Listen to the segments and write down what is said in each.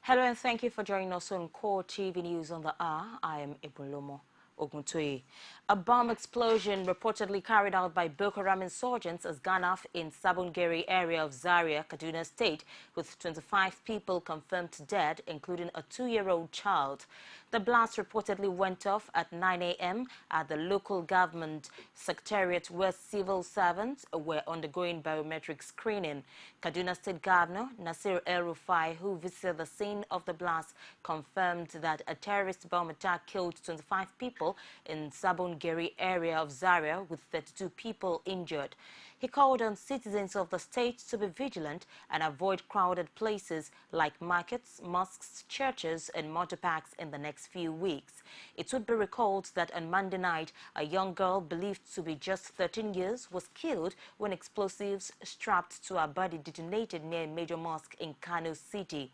Hello and thank you for joining us on Core TV News on the hour. I am Ibulomo Oguntoye. A bomb explosion reportedly carried out by Boko Haram insurgents has gone off in Sabongeri area of Zaria, Kaduna State, with 25 people confirmed dead, including a 2-year-old child. The blast reportedly went off at 9 a.m. at the local government secretariat where civil servants were undergoing biometric screening. Kaduna State Governor Nasir El-Rufai, who visited the scene of the blast, confirmed that a terrorist bomb attack killed 25 people in Sabongeri area of Zaria, with 32 people injured. He called on citizens of the state to be vigilant and avoid crowded places like markets, mosques, churches, and motor parks in the next few weeks. It would be recalled that on Monday night, a young girl believed to be just 13 years was killed when explosives strapped to her body detonated near a major mosque in Kano City.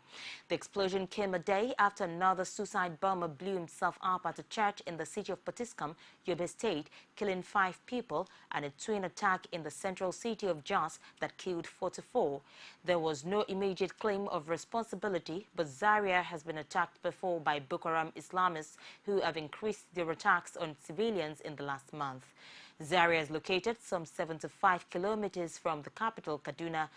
The explosion came a day after another suicide bomber blew himself up at a church in the city of Potiskum, Yobe State, killing 5 people, and a twin attack in the central city of Jos that killed 44. There was no immediate claim of responsibility, but Zaria has been attacked before by Boko Haram Islamists who have increased their attacks on civilians in the last month. Zaria is located some 75 kilometers from the capital, Kaduna,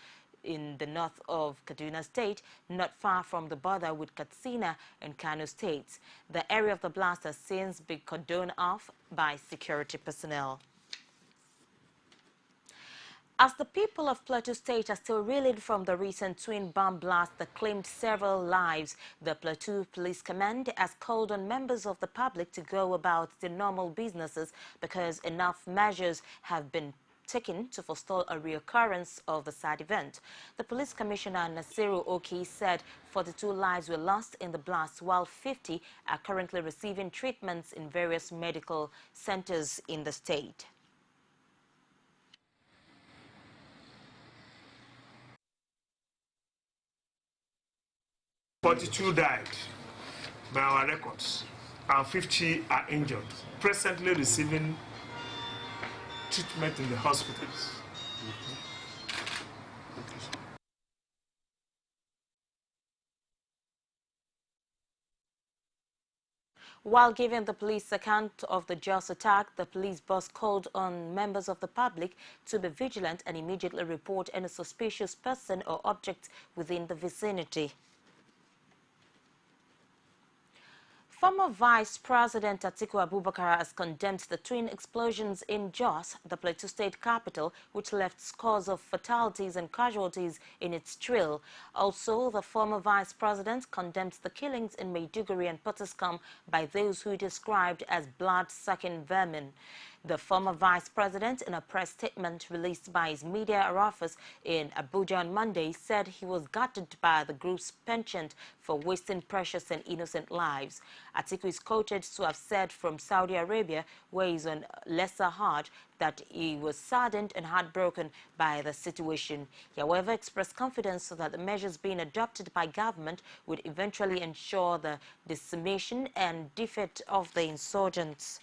in the north of Kaduna State, not far from the border with Katsina and Kano States. The area of the blast has since been cordoned off by security personnel. As the people of Plateau State are still reeling from the recent twin bomb blast that claimed several lives, the Plateau Police Command has called on members of the public to go about their normal businesses because enough measures have been taken to forestall a reoccurrence of the sad event. The Police Commissioner Nasiru Oki said 42 lives were lost in the blast, while 50 are currently receiving treatments in various medical centers in the state. 42 died by our records, and 50 are injured, presently receiving treatment in the hospitals. While giving the police account of the Jos attack, the police boss called on members of the public to be vigilant and immediately report any suspicious person or object within the vicinity. Former Vice President Atiku Abubakar has condemned the twin explosions in Jos, the Plateau State capital, which left scores of fatalities and casualties in its trail. Also, the former Vice President condemned the killings in Maiduguri and Potiskum by those who he described as blood-sucking vermin. The former Vice President, in a press statement released by his media office in Abuja on Monday, said he was gutted by the group's penchant for wasting precious and innocent lives. Atiku is quoted to have said from Saudi Arabia, where he's on lesser heart, that he was saddened and heartbroken by the situation. He, however, expressed confidence that the measures being adopted by government would eventually ensure the decimation and defeat of the insurgents.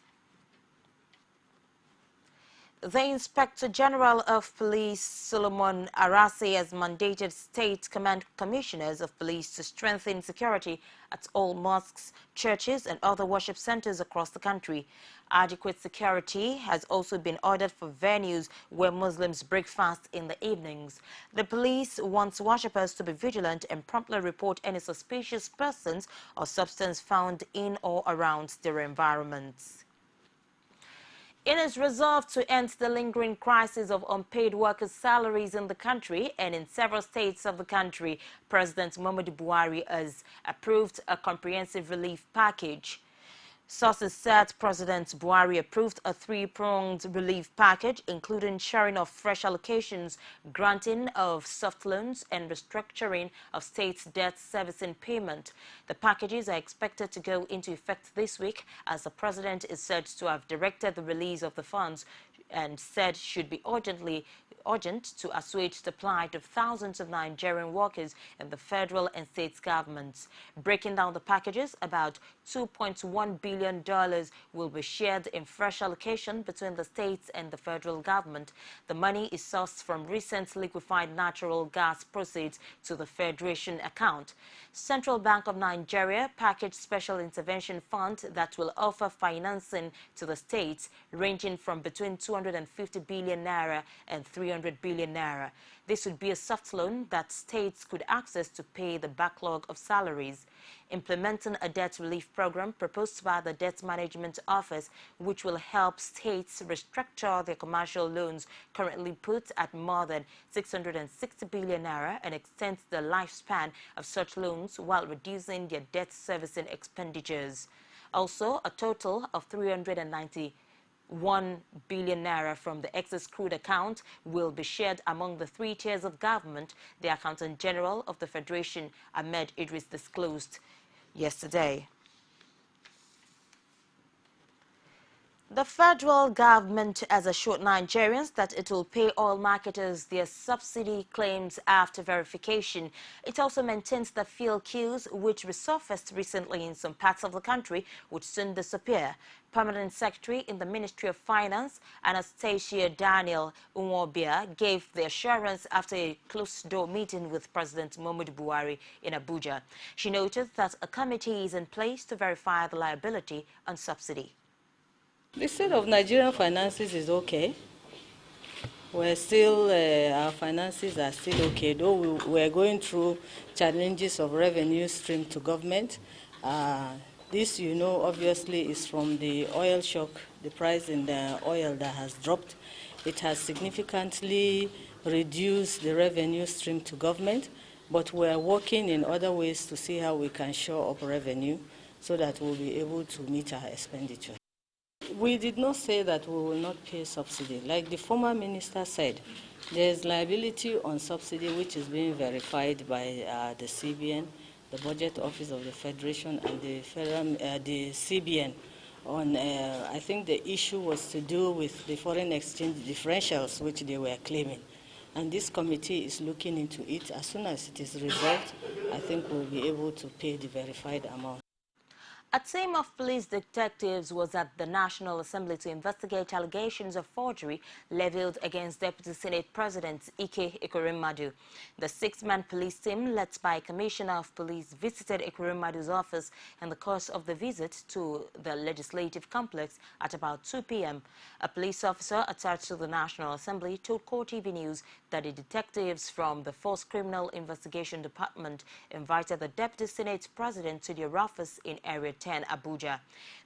The Inspector General of Police, Solomon Arase, has mandated State Command Commissioners of Police to strengthen security at all mosques, churches, and other worship centers across the country. Adequate security has also been ordered for venues where Muslims break fast in the evenings. The police wants worshippers to be vigilant and promptly report any suspicious persons or substance found in or around their environments. It is resolved to end the lingering crisis of unpaid workers' salaries in the country, and in several states of the country, President Muhammadu Buhari has approved a comprehensive relief package. Sources said President Buhari approved a 3-pronged relief package, including sharing of fresh allocations, granting of soft loans, and restructuring of state debt servicing payment. The packages are expected to go into effect this week, as the president is said to have directed the release of the funds and said should be urgently urgent to assuage the plight of thousands of Nigerian workers in the federal and state governments. Breaking down the packages, about $2.1 billion will be shared in fresh allocation between the states and the federal government. The money is sourced from recent liquefied natural gas proceeds to the Federation account. Central Bank of Nigeria packaged special intervention fund that will offer financing to the states ranging from between 250 billion naira and 300 billion naira. This would be a soft loan that states could access to pay the backlog of salaries. Implementing a debt relief program proposed by the Debt Management Office, which will help states restructure their commercial loans currently put at more than 660 billion naira and extends the lifespan of such loans while reducing their debt servicing expenditures. Also, a total of 391 billion naira from the excess crude account will be shared among the three tiers of government, the Accountant General of the Federation, Ahmed Idris, disclosed yesterday. The federal government has assured Nigerians that it will pay oil marketers their subsidy claims after verification. It also maintains that fuel queues, which resurfaced recently in some parts of the country, would soon disappear. Permanent Secretary in the Ministry of Finance, Anastasia Daniel Unwobia, gave the assurance after a closed-door meeting with President Muhammadu Buhari in Abuja. She noted that a committee is in place to verify the liability on subsidy. The state of Nigerian finances is okay. We're still, our finances are still okay, though we're going through challenges of revenue stream to government. This, you know, obviously is from the oil shock, the price in the oil that has dropped. It has significantly reduced the revenue stream to government, but we're working in other ways to see how we can shore up revenue so that we'll be able to meet our expenditure. We did not say that we will not pay subsidy. Like the former minister said, there is liability on subsidy which is being verified by the CBN, the Budget Office of the Federation, and the CBN. I think the issue was to do with the foreign exchange differentials which they were claiming. And this committee is looking into it. As soon as it is resolved, I think we'll be able to pay the verified amount. A team of police detectives was at the National Assembly to investigate allegations of forgery leveled against Deputy Senate President Ike Ekweremadu. The six-man police team, led by Commissioner of Police, visited Ekweremadu's office in the course of the visit to the Legislative Complex at about 2 p.m. A police officer attached to the National Assembly told CoreTV News that the detectives from the Force Criminal Investigation Department invited the Deputy Senate President to their office in Area 10, Abuja.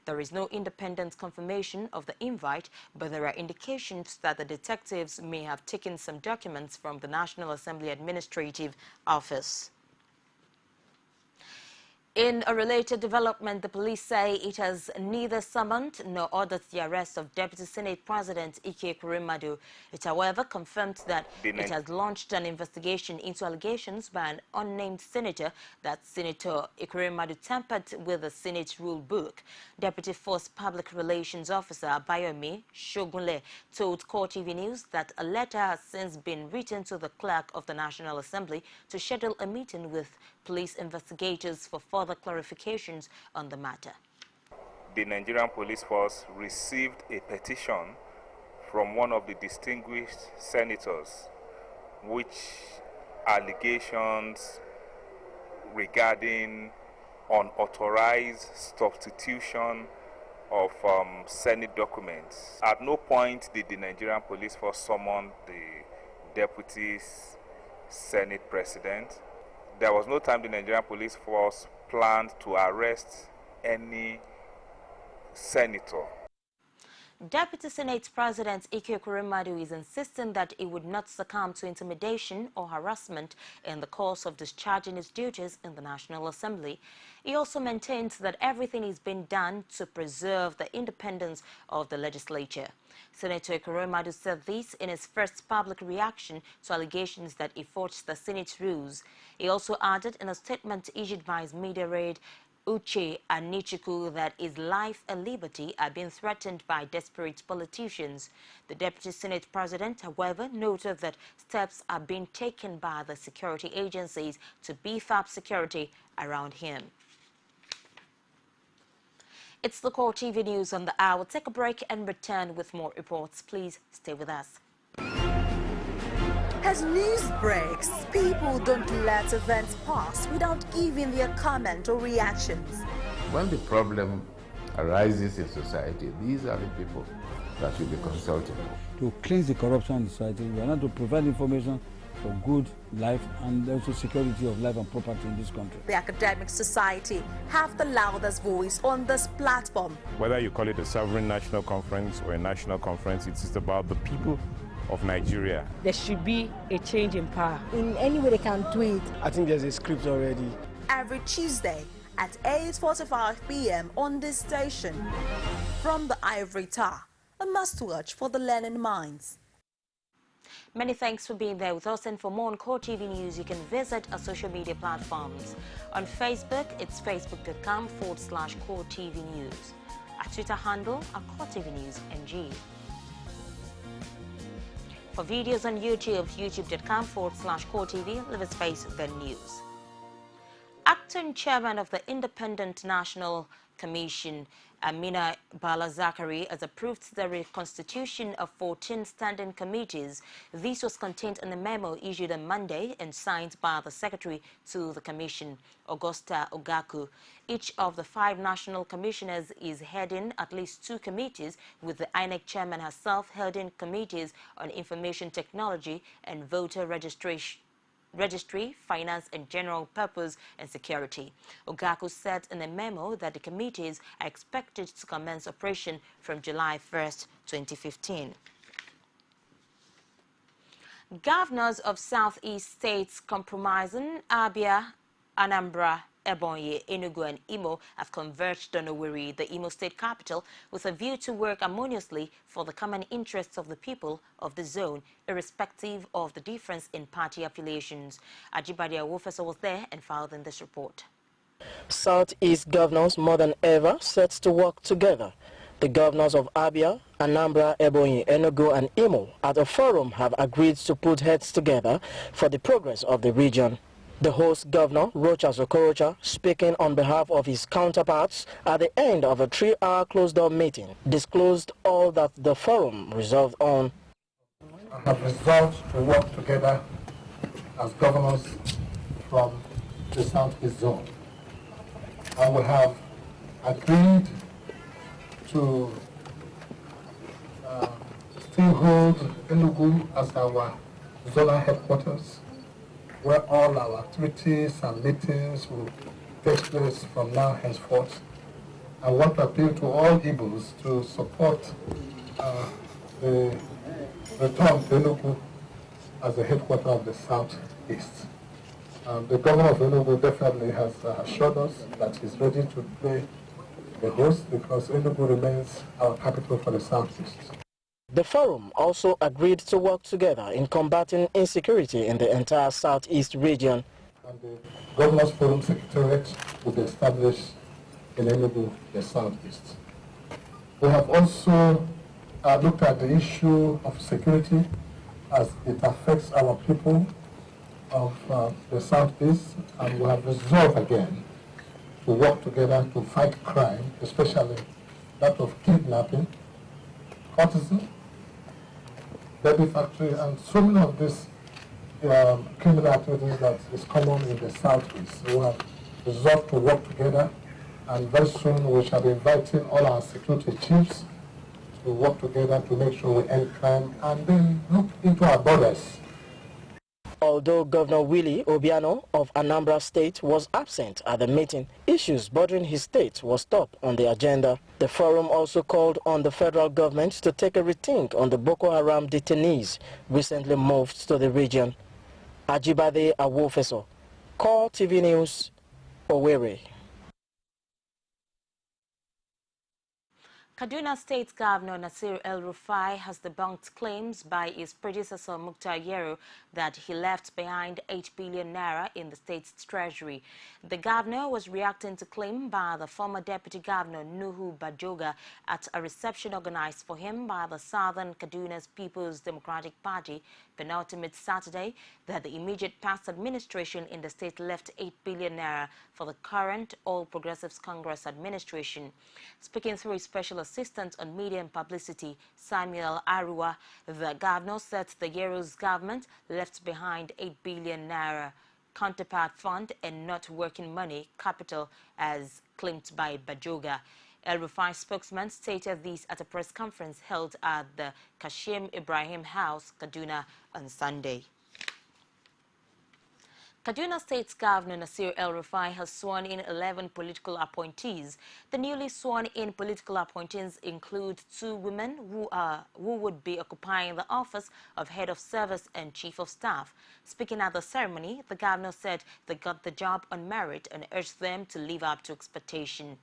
There is no independent confirmation of the invite, but there are indications that the detectives may have taken some documents from the National Assembly Administrative Office. In a related development, the police say it has neither summoned nor ordered the arrest of Deputy Senate President Ike Ekweremadu. It, however, confirmed that it has launched an investigation into allegations by an unnamed senator that Senator Ekweremadu tampered with the Senate rule book. Deputy Force Public Relations Officer Bayomi Shogunle told CoreTV News that a letter has since been written to the clerk of the National Assembly to schedule a meeting with police investigators for further clarifications on the matter. The Nigerian Police Force received a petition from one of the distinguished senators, which allegations regarding unauthorized substitution of Senate documents. At no point did the Nigerian Police Force summon the Deputy Senate President. There was no time the Nigerian Police Force planned to arrest any senator. Deputy Senate President Ike Ekweremadu is insisting that he would not succumb to intimidation or harassment in the course of discharging his duties in the National Assembly. He also maintains that everything is being done to preserve the independence of the legislature. Senator Ekweremadu said this in his first public reaction to allegations that he forged the Senate rules. He also added in a statement issued by his media raid Uche Anichukwu that his life and liberty are being threatened by desperate politicians. The Deputy Senate President, however, noted that steps are being taken by the security agencies to beef up security around him. It's the Core TV News on the hour. Take a break and return with more reports. Please stay with us. As news breaks, people don't let events pass without giving their comment or reactions. When the problem arises in society, these are the people that will be consulted. To cleanse the corruption in society, we are not to provide information for good life and also security of life and property in this country. The academic society have the loudest voice on this platform. Whether you call it a sovereign national conference or a national conference, it's about the people of Nigeria. There should be a change in power. In any way they can do it. I think there's a script already. Every Tuesday at 8:45 p.m. on this station. From the Ivory Tower, a must-watch for the learning minds. Many thanks for being there with us, and for more on Core TV News, you can visit our social media platforms. On Facebook, it's facebook.com/Core TV News. Our Twitter handle, Core TV News NG. For videos on YouTube, youtube.com/Core TV, leave a space, then news. Acting chairman of the Independent National Commission, Amina Bala Zakari, has approved the reconstitution of 14 standing committees. This was contained in a memo issued on Monday and signed by the secretary to the commission, Augusta Ogaku. Each of the 5 national commissioners is heading at least 2 committees, with the INEC chairman herself heading committees on information technology and voter registry, finance and general purpose and security. Ogaku said in a memo that the committees are expected to commence operation from July 1st, 2015. Governors of Southeast states comprising Abia, Anambra, Ebonyi, Enugu and Imo have converged on Owerri, the Imo state capital, with a view to work harmoniously for the common interests of the people of the zone, irrespective of the difference in party affiliations. Ajibade Awofesa was there and filed in this report. Southeast governors more than ever set to work together. The governors of Abia, Anambra, Ebonyi, Enugu and Imo at a forum have agreed to put heads together for the progress of the region. The host governor, Rochas Okorocha, speaking on behalf of his counterparts at the end of a 3-hour closed-door meeting, disclosed all that the forum resolved on. I have resolved to work together as governors from the Southeast Zone. And we have agreed to still hold Enugu as our zonal headquarters, where all our activities and meetings will take place from now henceforth. I want to appeal to all Igbos to support the return to Enugu as the headquarters of the Southeast. The governor of Enugu definitely has assured us that he's ready to play the host because Enugu remains our capital for the Southeast. The forum also agreed to work together in combating insecurity in the entire Southeast region. And the Governors Forum Secretariat will be established in Enugu, the Southeast. We have also looked at the issue of security as it affects our people of the Southeast, and we have resolved again to work together to fight crime, especially that of kidnapping, courtesy, baby factory, and so many of these criminal activities that is common in the Southeast. So we have resolved to work together, and very soon we shall be inviting all our security chiefs to work together to make sure we end crime and then look into our borders. Although Governor Willie Obiano of Anambra State was absent at the meeting, issues bordering his state was top on the agenda. The forum also called on the federal government to take a rethink on the Boko Haram detainees recently moved to the region. Ajibade Awofesa, Core TV News, Owerri. Kaduna State Governor Nasir El-Rufai has debunked claims by his predecessor Mukhtar Yero that he left behind 8 billion naira in the state's treasury. The governor was reacting to claim by the former deputy governor Nuhu Bajoga at a reception organized for him by the Southern Kaduna's People's Democratic Party penultimate Saturday that the immediate past administration in the state left 8 billion naira for the current All Progressives Congress administration. Speaking through his special assistant on media and publicity, Samuel Arua, the governor said the Yero's government left behind 8 billion naira counterpart fund and not working money capital as claimed by Bajoga. El-Rufai spokesman stated this at a press conference held at the Kashim Ibrahim House, Kaduna, on Sunday. Kaduna State's Governor Nasir El-Rufai has sworn in 11 political appointees. The newly sworn-in political appointees include 2 women who would be occupying the office of Head of Service and Chief of Staff. Speaking at the ceremony, the governor said they got the job on merit and urged them to live up to expectation.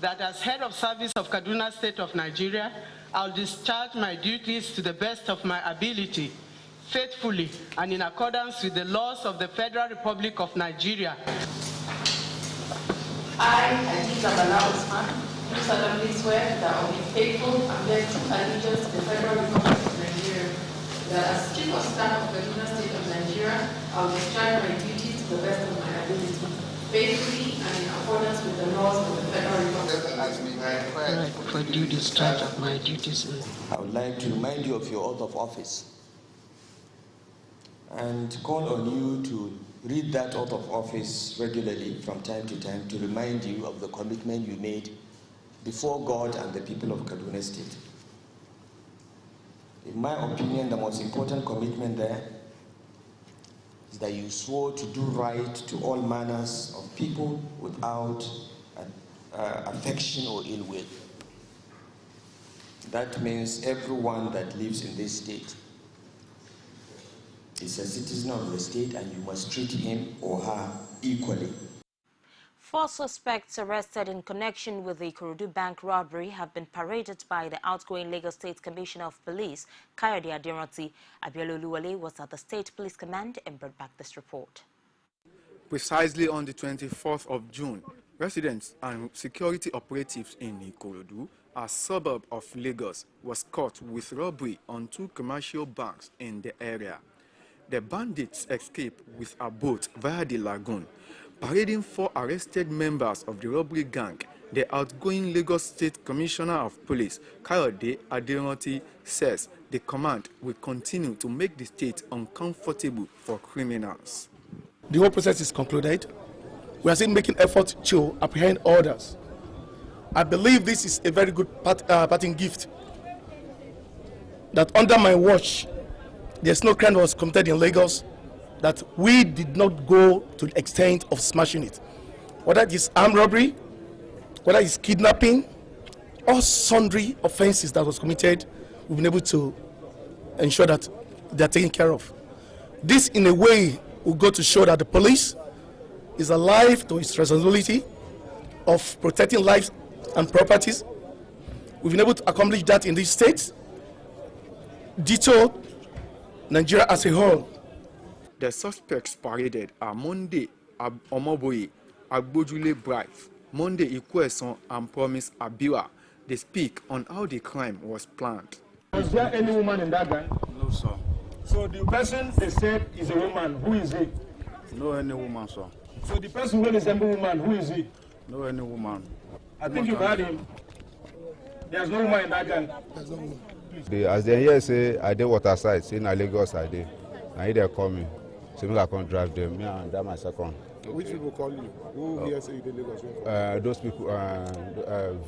That as Head of Service of Kaduna State of Nigeria, I'll discharge my duties to the best of my ability, faithfully and in accordance with the laws of the Federal Republic of Nigeria. I, Aziza Bala Usman, do solemnly swear that I will be faithful and bear true allegiance to the Federal Republic of Nigeria, that as Chief of Staff of Kaduna State of Nigeria, I will discharge my duties to the best of my ability, faithfully and in accordance with the laws of the Federal Republic. Right, for due discharge of my duties. I would like to remind you of your oath of office and call on you to read that oath of office regularly from time to time to remind you of the commitment you made before God and the people of Kaduna State. In my opinion, the most important commitment there is that you swore to do right to all manners of people without affection or ill will. That means everyone that lives in this state is a citizen of the state and you must treat him or her equally. 4 suspects arrested in connection with the Ikorodu Bank robbery have been paraded by the outgoing Lagos State Commissioner of Police, Kayode Aderanti. Abiola Oluwole was at the State Police Command and brought back this report. Precisely on the 24th of June, residents and security operatives in Ikorodu, a suburb of Lagos, was caught with robbery on 2 commercial banks in the area. The bandits escaped with a boat via the lagoon. Parading 4 arrested members of the robbery gang, the outgoing Lagos State Commissioner of Police, Kayode Aderanti, says the command will continue to make the state uncomfortable for criminals. The whole process is concluded. We are still making efforts to apprehend others. I believe this is a very good parting gift. That under my watch, there's no crime that was committed in Lagos that we did not go to the extent of smashing it. Whether it is armed robbery, whether it's kidnapping, or sundry offenses that was committed, we've been able to ensure that they're taken care of. This, in a way, will go to show that the police is alive to its responsibility of protecting lives and properties. We've been able to accomplish that in this state. Ditto Nigeria as a whole. The suspects paraded are Monday Omoboye, Agbojule Bright, Monday Ikweson and Promise Abira. They speak on how the crime was planned. Was there any woman in that gang? No, sir. So the person they said is a woman. Who is he? No any woman, sir. So the person who resembles woman, who is he? No any woman. I think you've heard him. There's no woman in that gang. There's no woman. As they hear say I did water side, say na Lagos I did. Now they call me. So I can't drive them. Me and that my second. Which people call you? Who here say you did Lagos? Those people,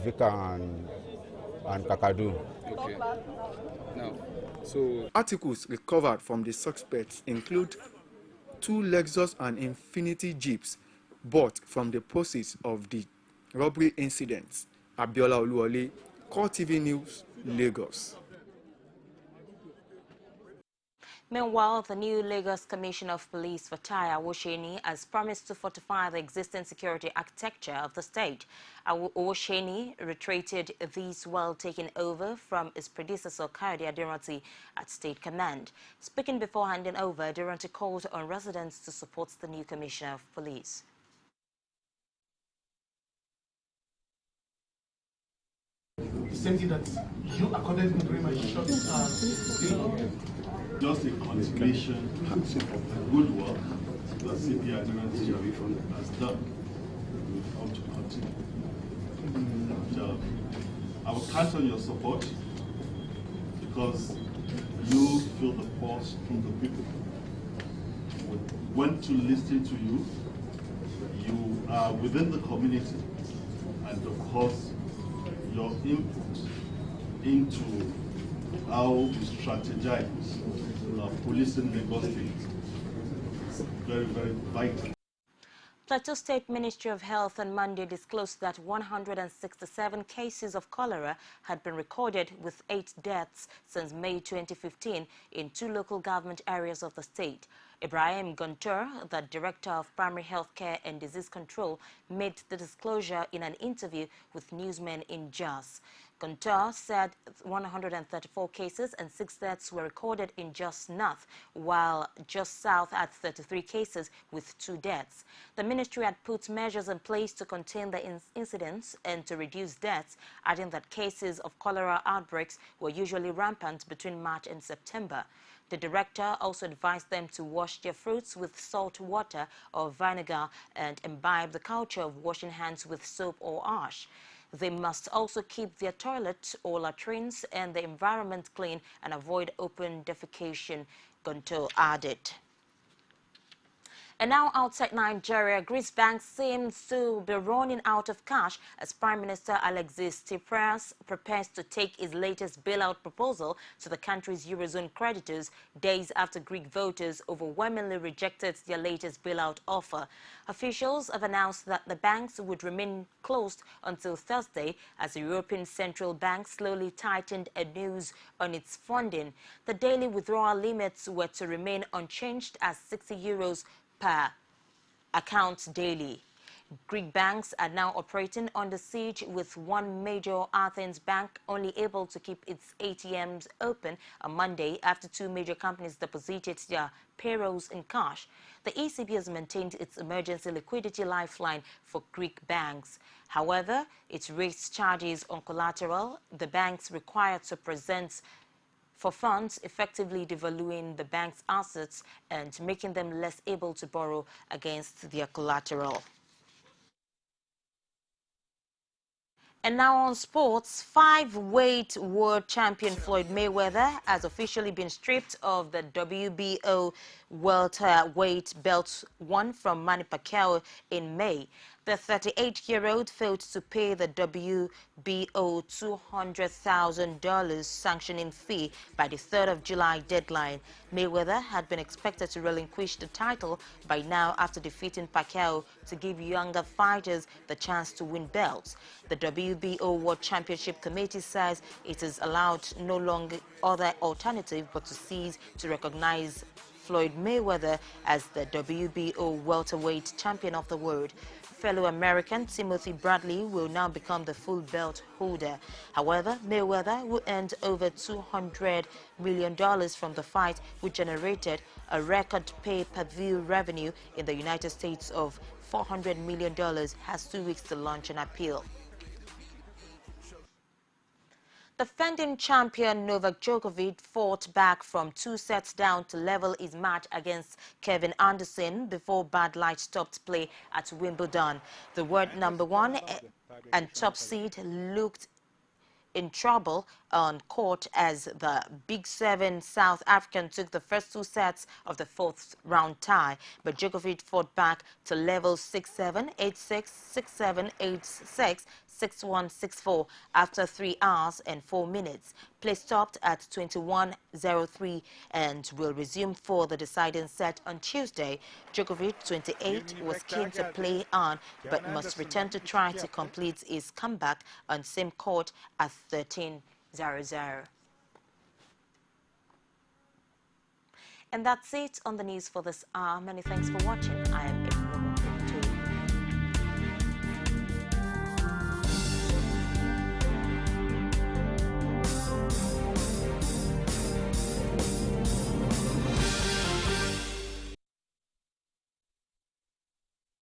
Vika and Kakadu. Okay. Now, so articles recovered from the suspects include 2 Lexus and Infiniti Jeeps bought from the proceeds of the robbery incidents. Abiola Oluwole, CoreTV News, Lagos. Meanwhile, the new Lagos Commissioner of Police, Fatai Awosheni, has promised to fortify the existing security architecture of the state. Awosheni reiterated these while taking over from his predecessor, Kayode Aderanti, at State Command. Speaking before handing over, Aderanti called on residents to support the new Commissioner of Police. The same thing that you accorded during my short stay. Just a continuation of the good work that CP Aderanti has done. We hope to continue. And, I will count on your support because you feel the pulse from the people. We went to listen to you. You are within the community, and of course, your input into how we strategize policing Lagos State is very, very vital. Plateau State Ministry of Health on Monday disclosed that 167 cases of cholera had been recorded, with 8 deaths since May 2015 in 2 local government areas of the state. Ibrahim Guntur, the Director of Primary Health Care and Disease Control, made the disclosure in an interview with newsmen in Jos. Guntur said 134 cases and 6 deaths were recorded in Jos North, while Jos South had 33 cases with 2 deaths. The ministry had put measures in place to contain the incidents and to reduce deaths, adding that cases of cholera outbreaks were usually rampant between March and September. The director also advised them to wash their fruits with salt water or vinegar and imbibe the culture of washing hands with soap or ash. They must also keep their toilets or latrines and the environment clean and avoid open defecation, Guntur added. And now outside Nigeria, Greece banks seems to be running out of cash as Prime Minister Alexis Tsipras prepares to take his latest bailout proposal to the country's Eurozone creditors days after Greek voters overwhelmingly rejected their latest bailout offer. Officials have announced that the banks would remain closed until Thursday as the European Central Bank slowly tightened a noose on its funding. The daily withdrawal limits were to remain unchanged at €60 per account daily. Greek banks are now operating under siege, with one major Athens bank only able to keep its ATMs open on Monday after 2 major companies deposited their payrolls in cash. The ECB has maintained its emergency liquidity lifeline for Greek banks. However, it raised charges on collateral the banks required to present for funds, effectively devaluing the bank's assets and making them less able to borrow against their collateral. And now on sports, 5-weight world champion Floyd Mayweather has officially been stripped of the WBO welterweight belt won from Manny Pacquiao in May. The 38-year-old failed to pay the WBO $200,000 sanctioning fee by the 3rd of July deadline. Mayweather had been expected to relinquish the title by now after defeating Pacquiao to give younger fighters the chance to win belts. The WBO World Championship Committee says it is allowed no longer other alternative but to cease to recognize Floyd Mayweather as the WBO welterweight champion of the world. Fellow American Timothy Bradley will now become the full belt holder. However, Mayweather will earn over $200 million from the fight, which generated a record pay-per-view revenue in the United States of $400 million, has 2 weeks to launch an appeal. Defending champion Novak Djokovic fought back from 2 sets down to level his match against Kevin Anderson before bad light stopped play at Wimbledon. The world #1 and top seed looked in trouble on court as the Big Seven South African took the first 2 sets of the 4th round tie, but Djokovic fought back to level 6-7, 8-6, 6-7, 8-6, 6-1, 6-4 after 3 hours and 4 minutes. Play stopped at 21-03 and will resume for the deciding set on Tuesday. Djokovic, 28, was keen to play on but must return to try to complete his comeback on same court at 13-0-0. And that's it on the news for this hour. Many thanks for watching. I am